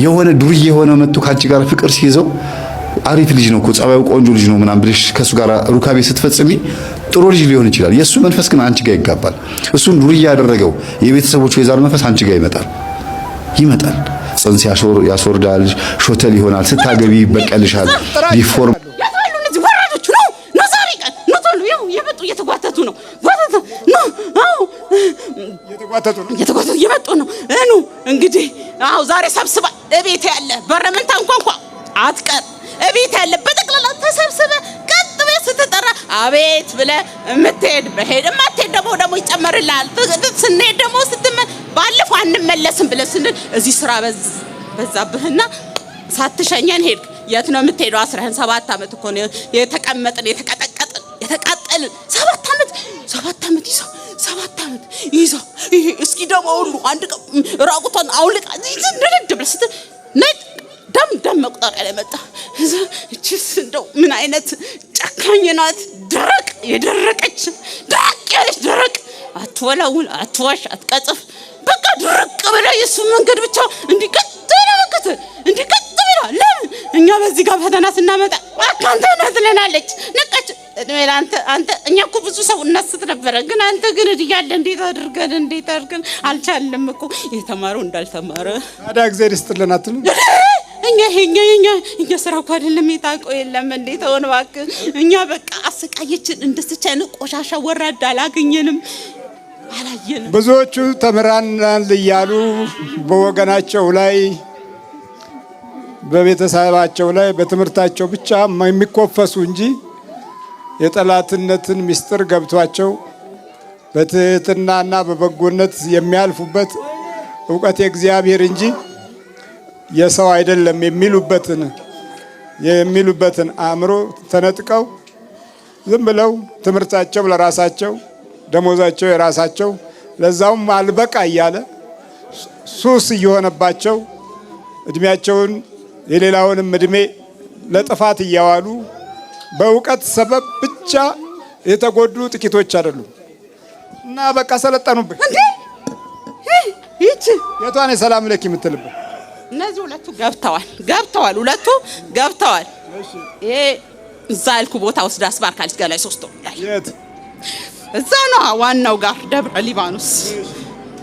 የሆነ ዱርዬ የሆነ መጥቶ ካንቺ ጋር ፍቅር ሲይዘው አሪፍ ልጅ ነው እኮ ጸባዩ ቆንጆ ልጅ ነው ምናምን ብለሽ ከሱ ጋር ሩካቤ ስትፈጽሚ ጥሩ ልጅ ሊሆን ይችላል። የሱ መንፈስ ግን አንቺ ጋር ይጋባል። እሱን ዱርዬ ያደረገው የቤተሰቦቹ የዛር መንፈስ አንቺ ጋር ይመጣል። ጽንስ ያስወርዳል፣ ሾተል ይሆናል፣ ስታገቢ ይበቀልሻል። ዲፎርም እየተጓተቱ ነው እየመጡ ነው። እኑ እንግዲህ አው ዛሬ ሰብስባ እቤት ያለ በረመንታ እንኳን አትቀር እቤት ያለ በጠቅላላ ተሰብስበ ቀጥ ብለህ ስትጠራ አቤት ብለህ እምትሄድ በሄድም አትሄድ ደግሞ ይጨመርልሃል። ስንሄድ ደግሞ ባለፈው አንመለስም ብለህ ስንል እዚህ ስራ በዛብህና ሳትሸኘን ሄድክ። የት ነው የምትሄደው? 17 ዓመት እኮ ነው የተቀመጥን የተቃጠልን 7 ዓመት ይዘው እስኪ ደግሞ ሁሉ አንድ ራቁቷን አውልቃ እንደልድ ብለህ ስትል ደም መቁጠሪያ ላይ መጣ። እቺስ እንደው ምን አይነት ጨካኝ ናት! የደረቀች ደረቅ አትወላውል፣ አትዋሽ፣ አትቀጽፍ። በቃ ድርቅ ብላ የሱ መንገድ ብቻ እንዲቀጥል ለምን እኛ በዚህ ጋር ፈተና ስናመጣ አንተ ነጥለናለች ነቀች። አንተ እኛ እኮ ብዙ ሰው እናስት ነበረ፣ ግን አንተ ግን እያለ እንዴት አድርገን አልቻለም እኮ የተማረው እንዳልተማረ ታዲያ እግዚአብሔር ይስጥልን አትሉ? እኛ ስራ እኮ አይደለም የታውቀው የለም እንዴ ተወን እባክህ። እኛ በቃ አሰቃየችን። እንደስቻን ቆሻሻ ወራዳ አላገኘንም። ብዙዎቹ ተምራናል እያሉ በወገናቸው ላይ በቤተሰባቸው ላይ በትምህርታቸው ብቻ የሚኮፈሱ እንጂ የጠላትነትን ምስጢር ገብቷቸው በትህትናና በበጎነት የሚያልፉበት ዕውቀት የእግዚአብሔር እንጂ የሰው አይደለም የሚሉበትን አእምሮ ተነጥቀው ዝም ብለው ትምህርታቸው ለራሳቸው ደሞዛቸው የራሳቸው ለዛውም አልበቃ እያለ ሱስ እየሆነባቸው እድሜያቸውን የሌላውንም እድሜ ለጥፋት እያዋሉ በእውቀት ሰበብ ብቻ የተጎዱ ጥቂቶች አይደሉም። እና በቃ ሰለጠኑብን እንዴ! የቷን ሰላም ለኪ የምትልበት እነዚህ ሁለቱ ገብተዋል። ይሄ እዛ ያልኩ ቦታ ወስዳ አስባርካለች ጋር ላይ 3 ወር ላይ የት እዛ ነው ዋናው ጋር ደብረ ሊባኖስ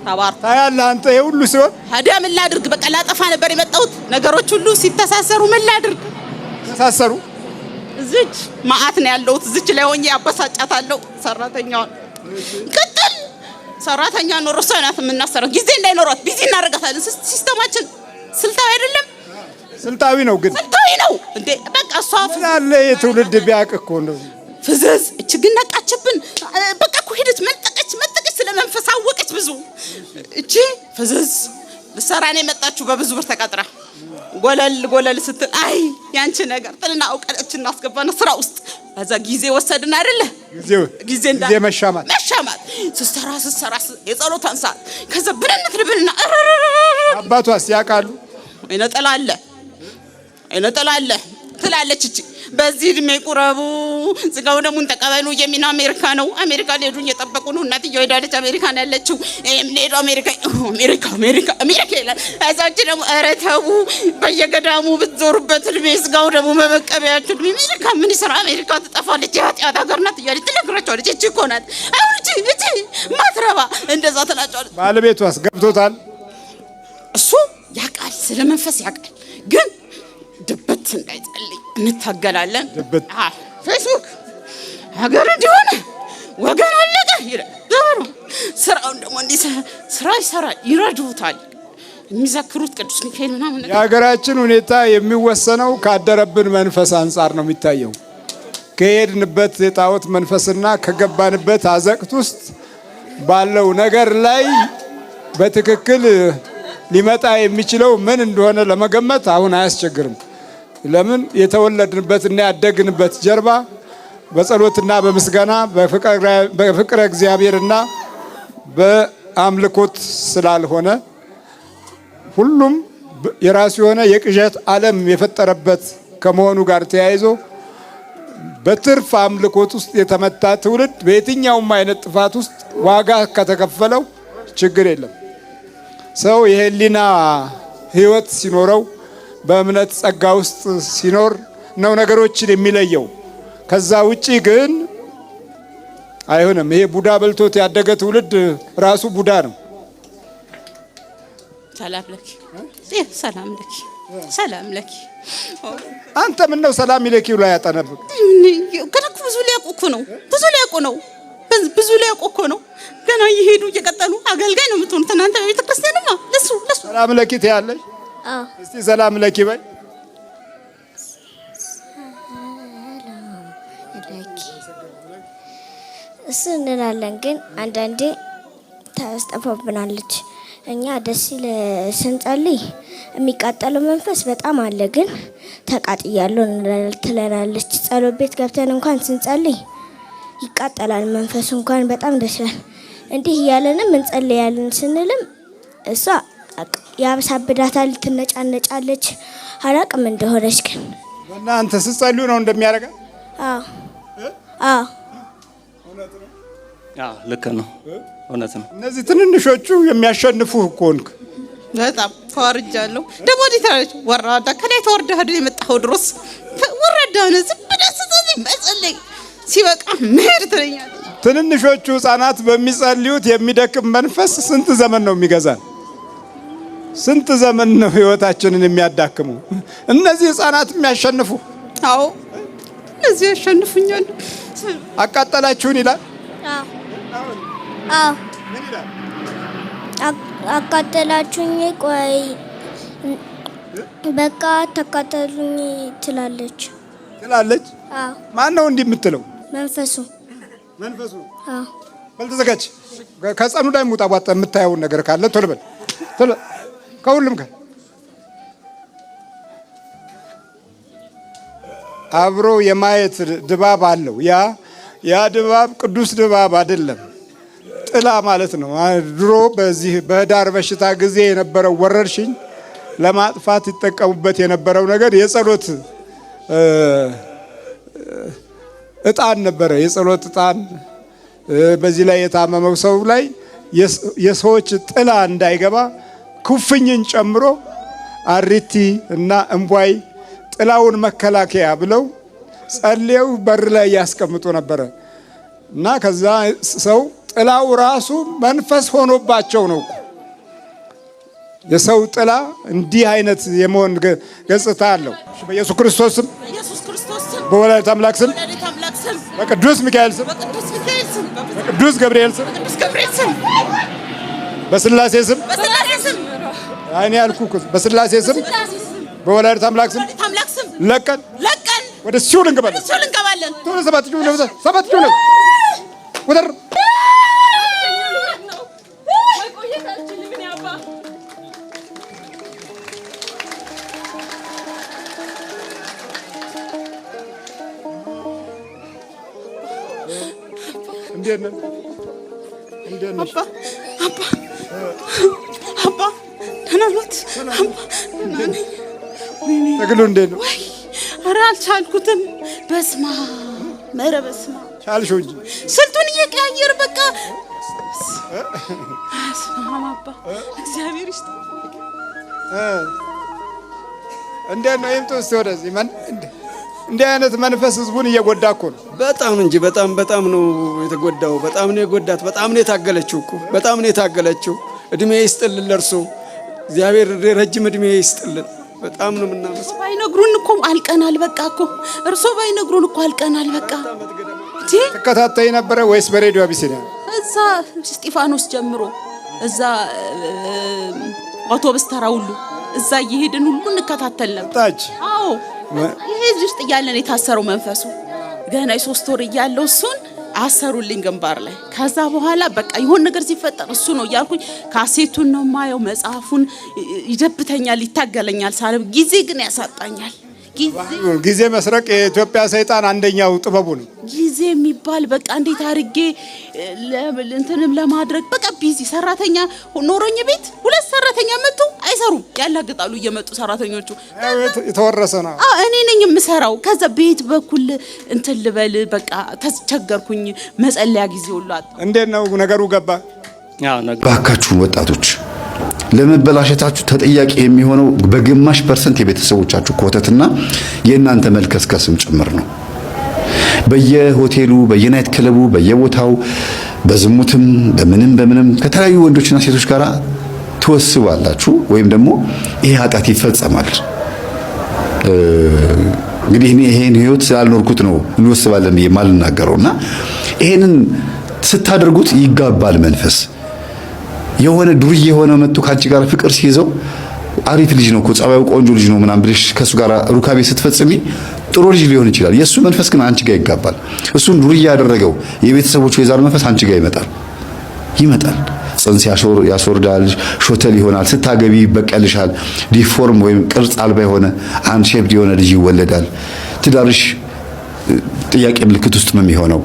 ታባርታ ያለ አንተ ሁሉ ሲሆን ታዲያ ምን ላድርግ? በቃ ላጠፋ ነበር የመጣሁት። ነገሮች ሁሉ ሲተሳሰሩ ምን ላድርግ? ተሳሰሩ። እዚች ማአት ነው ያለሁት። እዚች ላይ ሆኜ ያበሳጫታለሁ ሰራተኛዋን። ቅጥል ሰራተኛ ኖሮ ሰናት የምናሰረው ጊዜ እንዳይኖራት ቢዚ እናደርጋታለን። ሲስተማችን ስልታዊ አይደለም። ስልታዊ ነው ግን ስልታዊ ነው እንዴ! በቃ እሷ ፍዛለ የትውልድ ቢያቅ እኮ ነው ፍዝዝ እችግን ነቃችብን። በቃ እኮ ሄደች መጠቀች ስለመንፈስ አወቀች ብዙ። እቺ ፍዝዝ ልሰራ ነው የመጣችሁ በብዙ ብር ተቀጥራ ጎለል ስትል አይ ያንቺ ነገር ጥልና አውቀለች እናስገባና ስራ ውስጥ ከዛ ጊዜ ወሰድና አይደለ ጊዜ መሻማት ስትሰራ የጸሎታን ሰዓት ከዛ ብለነት ልብልና አባቷስ ያውቃሉ። አይነጠላለ ትላለች እቺ በዚህ እድሜ ቁረቡ ዝጋው ደሙን ተቀበሉ። የሚና አሜሪካ ነው። አሜሪካ ሊሄዱ እየጠበቁ ነው። እናትየው ሄዳለች። አሜሪካ ነው ያለችው። ሌላ አሜሪካ ይላል። እዛች ደግሞ ኧረ ተው በየገዳሙ ብትዞሩበት እድሜ ዝጋው ደሙ መመቀበያችሁ እድሜ አሜሪካ ምን ይሰራ? አሜሪካ ትጠፋለች፣ የኃጢአት ሀገር ናት እያለች ትነግራቸዋለች። እቺ እኮ ናት አሁን እቺ ማትረባ እንደዛ ትላቸዋለች። ባለቤቷስ ገብቶታል። እሱ ያውቃል፣ ስለ መንፈስ ያውቃል። ግን ድብት እንዳይጸልይ እንታገላለን። ፌስቡክ ሀገር እንዲሆነ ወገን አለቀ ይላል። ስራውን ደግሞ እንዲህ ስራ ይሰራል፣ ይረዱታል። የሚዘክሩት ቅዱስ ሚካኤል ምናምን ነገር። የሀገራችን ሁኔታ የሚወሰነው ካደረብን መንፈስ አንጻር ነው የሚታየው። ከሄድንበት የጣዖት መንፈስና ከገባንበት አዘቅት ውስጥ ባለው ነገር ላይ በትክክል ሊመጣ የሚችለው ምን እንደሆነ ለመገመት አሁን አያስቸግርም። ለምን የተወለድንበትና ያደግንበት ጀርባ በጸሎትና በምስጋና በፍቅረ እግዚአብሔርና በአምልኮት ስላልሆነ ሁሉም የራሱ የሆነ የቅዠት ዓለም የፈጠረበት ከመሆኑ ጋር ተያይዞ በትርፍ አምልኮት ውስጥ የተመታ ትውልድ በየትኛውም አይነት ጥፋት ውስጥ ዋጋ ከተከፈለው ችግር የለም። ሰው የህሊና ህይወት ሲኖረው በእምነት ጸጋ ውስጥ ሲኖር ነው ነገሮችን የሚለየው። ከዛ ውጪ ግን አይሆንም። ይሄ ቡዳ በልቶት ያደገ ትውልድ ራሱ ቡዳ ነው። ሰላም ለኪ፣ ሰላም ለኪ፣ ሰላም ለኪ። አንተ ምን ነው ሰላም ይለኪ ብሎ ያጠነብቅ? ገና እኮ ብዙ ሊያውቁ እኮ ነው። ብዙ ሊያውቁ ነው። ብዙ ሊያውቁ እኮ ነው። ገና እየሄዱ እየቀጠሉ አገልጋይ ነው የምትሆኑት እናንተ በቤተ ክርስቲያንማ። ለሱ ሰላም ለኪ ትያለሽ? እስቲ ሰላም ለኪ በይ። እሱ እንላለን ግን አንዳንዴ ታስጠፋብናለች። እኛ ደስ ይል ስንጸልይ የሚቃጠለው መንፈስ በጣም አለ፣ ግን ተቃጥያለሁ ትለናለች። ጸሎት ቤት ገብተን እንኳን ስንጸልይ ይቃጠላል መንፈሱ እንኳን በጣም ደስ ይላል። እንዲህ እያለንም እንጸልያለን ስንልም እሷ ያብሳብዳታል፣ ትነጫነጫለች። አላቅም እንደሆነች ግን እናንተ ስትጸልዩ ነው እንደሚያደርጋ? አዎ አዎ ልክ ነው፣ እውነት ነው። እነዚህ ትንንሾቹ የሚያሸንፉ እኮ እንክ በጣም ተዋርጃለሁ። ደግሞ ዲታለች ወራዳ ከላይ ተወርደህ አይደል የመጣኸው? ድሮስ ወራዳ ነው። ዝም ብለህ ስትጸልይ መጸለይ ሲበቃ መሄድ ትለኛለህ። ትንንሾቹ ህፃናት በሚጸልዩት የሚደክም መንፈስ ስንት ዘመን ነው የሚገዛን? ስንት ዘመን ነው ህይወታችንን የሚያዳክሙ? እነዚህ ህፃናት የሚያሸንፉ። አዎ እነዚህ ያሸንፉኛል። አቃጠላችሁን ይላል። አዎ አቃጠላችሁኝ፣ ቆይ በቃ ተቃጠሉኝ ትላለች። አዎ ማን ነው እንዲህ የምትለው? መንፈሱ። አዎ በል ተዘጋጅ። ከጸኑ ላይ ሙጣ ቧጣ የምታየውን ነገር ካለ ቶሎ በል ቶሎ። ከሁሉም ጋር አብሮ የማየት ድባብ አለው። ያ ድባብ ቅዱስ ድባብ አይደለም፣ ጥላ ማለት ነው። ድሮ በዚህ በህዳር በሽታ ጊዜ የነበረው ወረርሽኝ ለማጥፋት ይጠቀሙበት የነበረው ነገር የጸሎት እጣን ነበረ። የጸሎት እጣን በዚህ ላይ የታመመው ሰው ላይ የሰዎች ጥላ እንዳይገባ ኩፍኝን ጨምሮ አሪቲ እና እንቧይ ጥላውን መከላከያ ብለው ጸልየው በር ላይ ያስቀምጡ ነበረ እና ከዛ ሰው ጥላው ራሱ መንፈስ ሆኖባቸው ነው። የሰው ጥላ እንዲህ አይነት የመሆን ገጽታ አለው። በኢየሱስ ክርስቶስ ስም፣ በወላዲተ አምላክ ስም፣ በቅዱስ ሚካኤል ስም፣ በቅዱስ ገብርኤል ስም፣ በስላሴ ስም፣ አይኔ ያልኩህ በስላሴ ስም፣ በወላዲተ አምላክ ስም ለቀን ወደ ሲኦል እንገባለን። ቶሎ ሰባት ጁን ወደር እንዴት ነህ? አባ ደህና ኖት? ትግሉ እንዴት ነው? ኧረ አልቻልኩትም። በስመ አብ ኧረ በስመ አብ ቻልሽው እንጂ ስልቱን እየቀያየር በቃ በስመ አብ አባ እግዚአብሔር ይስጥ። እንዴት ነው? ይምጡ እስኪ ወደዚህ። እንዲህ አይነት መንፈስ ህዝቡን እየጎዳ እኮ ነው። በጣም እንጂ በጣም ነው የተጎዳው። በጣም ነው የጎዳት። በጣም ነው የታገለችው እኮ በጣም ነው የታገለችው። እድሜ ይስጥልን ለእርሱ እግዚአብሔር ረጅም እድሜ ይስጥልን። በጣም ነው የምናመሰግነው። ባይነግሩን እኮ አልቀናል። በቃ እኮ እርሶ ባይነግሩን እኮ አልቀናል። በቃ ተከታታይ ነበረ ወይስ በሬዲዮ አቢሲኒያ? እዛ እስጢፋኖስ ጀምሮ እዛ አውቶብስ ተራ ሁሉ እዛ እየሄድን ሁሉ እንከታተል ነበር። አዎ ይሄ ውስጥ እያለን የታሰረው መንፈሱ ገና 3 ወር እያለው እሱን አሰሩልኝ ግንባር ላይ። ከዛ በኋላ በቃ ይሆን ነገር ሲፈጠር እሱ ነው እያልኩኝ ካሴቱን ነው ማየው፣ መጽሐፉን ይደብተኛል፣ ይታገለኛል፣ ሳለም ጊዜ ግን ያሳጣኛል። ጊዜ መስረቅ የኢትዮጵያ ሰይጣን አንደኛው ጥበቡ ነው። ጊዜ የሚባል በቃ እንዴት አድርጌ እንትንም ለማድረግ በቃ ቢዚ ሰራተኛ ኖሮኝ ቤት 2 ሰራተኛ መጡ አይሰሩም፣ ያላግጣሉ እየመጡ ሰራተኞቹ። የተወረሰ ነው። እኔ ነኝ የምሰራው። ከዛ ቤት በኩል እንትን ልበል በቃ ተቸገርኩኝ። መጸለያ ጊዜ ሁሉ አጣ። እንዴት ነው ነገሩ? ገባ? ባካችሁን ወጣቶች ለመበላሸታችሁ ተጠያቂ የሚሆነው በግማሽ % የቤተሰቦቻችሁ ኮተትና የእናንተ መልከስከስም ጭምር ነው። በየሆቴሉ በየናይት ክለቡ በየቦታው በዝሙትም በምንም ከተለያዩ ወንዶችና ሴቶች ጋር ትወስባላችሁ ወይም ደግሞ ይሄ ኃጢአት ይፈጸማል። እንግዲህ ይሄን ህይወት ስላልኖርኩት ነው እንወስባለን ብዬ ማልናገረውና ይሄንን ስታደርጉት ይጋባል መንፈስ። የሆነ ዱርዬ የሆነ መጥቶ ካንቺ ጋር ፍቅር ሲይዘው አሪፍ ልጅ ነው እኮ ጸባዩ ቆንጆ ልጅ ነው ምናምን ብለሽ ከሱ ጋር ሩካቤ ስትፈጽሚ ጥሩ ልጅ ሊሆን ይችላል። የሱ መንፈስ ግን አንቺ ጋር ይጋባል። እሱን ዱርዬ ያደረገው የቤተሰቦቹ የዛር መንፈስ አንቺ ጋር ይመጣል። ጽንስ ያስወርዳል፣ ሾተል ይሆናል። ስታገቢ ይበቀልሻል። ዲፎርም ወይም ቅርጽ አልባ የሆነ አንሼፕድ የሆነ ልጅ ይወለዳል። ትዳርሽ ጥያቄ ምልክት ውስጥ ነው የሚሆነው።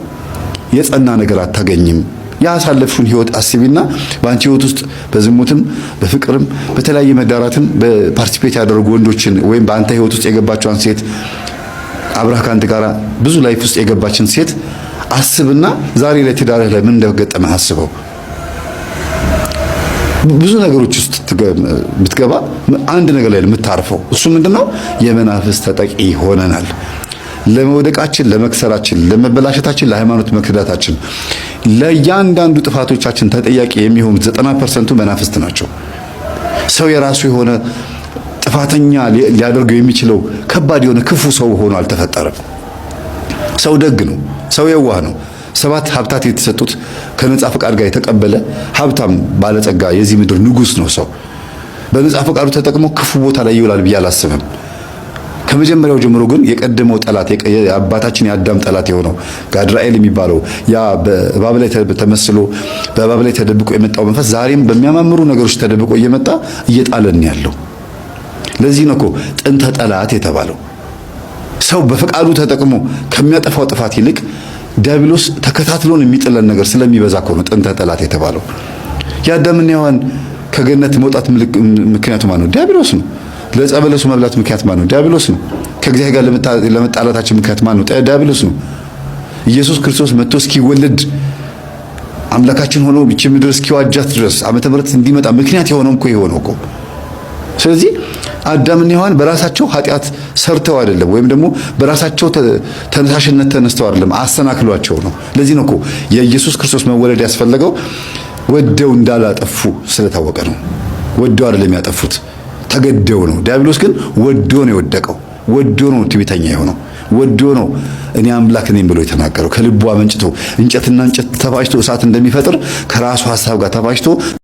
የጸና ነገር አታገኝም። ያሳለፍሽውን ህይወት አስቢና በአንቺ ህይወት ውስጥ በዝሙትም በፍቅርም በተለያየ መዳራትም በፓርቲሲፔት ያደረጉ ወንዶችን ወይም በአንተ ህይወት ውስጥ የገባችውን ሴት አብራህ ካንተ ጋር ብዙ ላይፍ ውስጥ የገባችን ሴት አስብና ዛሬ ላይ ትዳርህ ላይ ምን እንደገጠመህ አስበው። ብዙ ነገሮች ውስጥ ብትገባ አንድ ነገር ላይ የምታርፈው እሱ ምንድነው? የመናፍስ ተጠቂ ሆነናል። ለመውደቃችን፣ ለመክሰራችን፣ ለመበላሸታችን፣ ለሃይማኖት መክዳታችን፣ ለእያንዳንዱ ጥፋቶቻችን ተጠያቂ የሚሆኑት 90% መናፍስት ናቸው። ሰው የራሱ የሆነ ጥፋተኛ ሊያደርገው የሚችለው ከባድ የሆነ ክፉ ሰው ሆኖ አልተፈጠረም። ሰው ደግ ነው። ሰው የዋህ ነው። 7 ሀብታት የተሰጡት ከነጻ ፈቃድ ጋር የተቀበለ ሀብታም ባለጸጋ የዚህ ምድር ንጉስ ነው። ሰው በነጻ ፈቃዱ ተጠቅሞ ክፉ ቦታ ላይ ይውላል ብዬ አላስብም። ከመጀመሪያው ጀምሮ ግን የቀደመው ጠላት የአባታችን የአዳም ጠላት የሆነው ጋድራኤል የሚባለው ያ በእባብ ላይ ተመስሎ በእባብ ላይ ተደብቆ የመጣው መንፈስ ዛሬም በሚያማምሩ ነገሮች ተደብቆ እየመጣ እየጣለን ያለው። ለዚህ ነው እኮ ጥንተ ጠላት የተባለው። ሰው በፈቃዱ ተጠቅሞ ከሚያጠፋው ጥፋት ይልቅ ዲያብሎስ ተከታትሎን የሚጥለን ነገር ስለሚበዛ እኮ ነው ጥንተ ጠላት የተባለው። የአዳምና ሔዋን ከገነት መውጣት ምክንያቱ ማን ነው? ዲያብሎስ ነው። ለዕፀ በለሱ መብላት ምክንያት ማን ነው? ዲያብሎስ ነው። ከእግዚአብሔር ጋር ለመጣላታችን ምክንያት ማን ነው? ዲያብሎስ ነው። ኢየሱስ ክርስቶስ መጥቶ እስኪወለድ አምላካችን ሆኖ ይህች ምድር እስኪዋጃት ድረስ ዓመተ ምሕረት እንዲመጣ ምክንያት የሆነው እኮ የሆነው እኮ። ስለዚህ አዳምና ሔዋን በራሳቸው ኃጢአት ሰርተው አይደለም፣ ወይም ደግሞ በራሳቸው ተነሳሽነት ተነስተው አይደለም፣ አሰናክሏቸው ነው። ለዚህ ነው እኮ የኢየሱስ ክርስቶስ መወለድ ያስፈለገው ወደው እንዳላጠፉ ስለታወቀ ነው። ወደው አይደለም ያጠፉት፣ ተገደው ነው። ዲያብሎስ ግን ወዶ ነው የወደቀው። ወዶ ነው ትዕቢተኛ የሆነው። ወዶ ነው እኔ አምላክ ነኝ ብሎ የተናገረው። ከልቡ አመንጭቶ እንጨትና እንጨት ተፋጭቶ እሳት እንደሚፈጥር ከራሱ ሐሳብ ጋር ተፋጭቶ